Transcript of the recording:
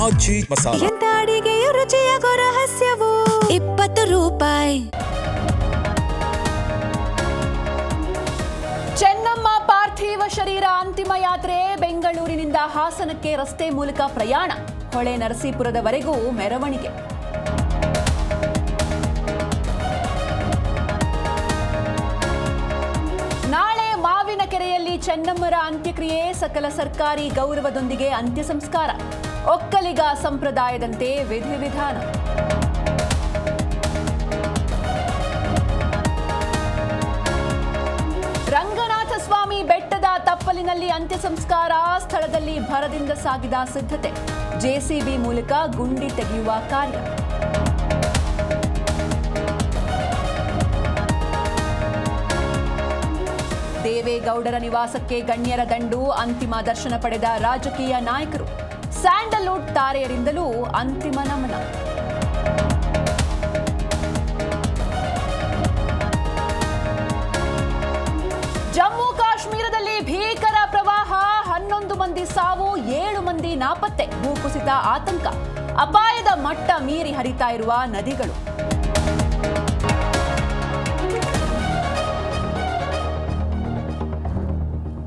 ಆಜಿ ಮಸಾಲ. ಎಂತ ಅಡಿಗೆಯ ರುಚಿಯಾಗೋ ರಹಸ್ಯವು 20 ರೂಪಾಯಿ. ಚೆನ್ನಮ್ಮ ಪಾರ್ಥಿವ ಶರೀರ ಅಂತಿಮ ಯಾತ್ರೆ ಬೆಂಗಳೂರಿನಿಂದ ಹಾಸನಕ್ಕೆ ರಸ್ತೆ ಮೂಲಕ ಪ್ರಯಾಣ. ಹೊಳೆ ನರಸೀಪುರದವರೆಗೂ ಮೆರವಣಿಗೆ. ನಾಳೆ ಮಾವಿನಕೆರೆಯಲ್ಲಿ ಚೆನ್ನಮ್ಮರ ಅಂತ್ಯಕ್ರಿಯೆ. ಸಕಲ ಸರ್ಕಾರಿ ಗೌರವದೊಂದಿಗೆ ಅಂತ್ಯ ಸಂಸ್ಕಾರ. ಒಕ್ಕಲಿಗ ಸಂಪ್ರದಾಯದಂತೆ ವಿಧಿವಿಧಾನ. ರಂಗನಾಥ ಸ್ವಾಮಿ ಬೆಟ್ಟದ ತಪ್ಪಲಿನಲ್ಲಿ ಅಂತ್ಯ ಸಂಸ್ಕಾರ. ಸ್ಥಳದಲ್ಲಿ ಭರದಿಂದ ಸಾಗಿದ ಸಿದ್ಧತೆ. ಜೆಸಿಬಿ ಮೂಲಕ ಗುಂಡಿ ತೆಗೆಯುವ ಕಾರ್ಯ. ದೇವೇಗೌಡರ ನಿವಾಸಕ್ಕೆ ಗಣ್ಯರ ದಂಡು. ಅಂತಿಮ ದರ್ಶನ ಪಡೆದ ರಾಜಕೀಯ ನಾಯಕರು. ಸ್ಯಾಂಡಲ್ವುಡ್ ತಾರೆಯರಿಂದಲೂ ಅಂತಿಮ ನಮನ. ಜಮ್ಮು ಕಾಶ್ಮೀರದಲ್ಲಿ ಭೀಕರ ಪ್ರವಾಹ. 11 ಮಂದಿ ಸಾವು, 7 ಮಂದಿ ನಾಪತ್ತೆ. ಭೂಕುಸಿತ ಆತಂಕ. ಅಪಾಯದ ಮಟ್ಟ ಮೀರಿ ಹರಿತಾ ಇರುವ ನದಿಗಳು.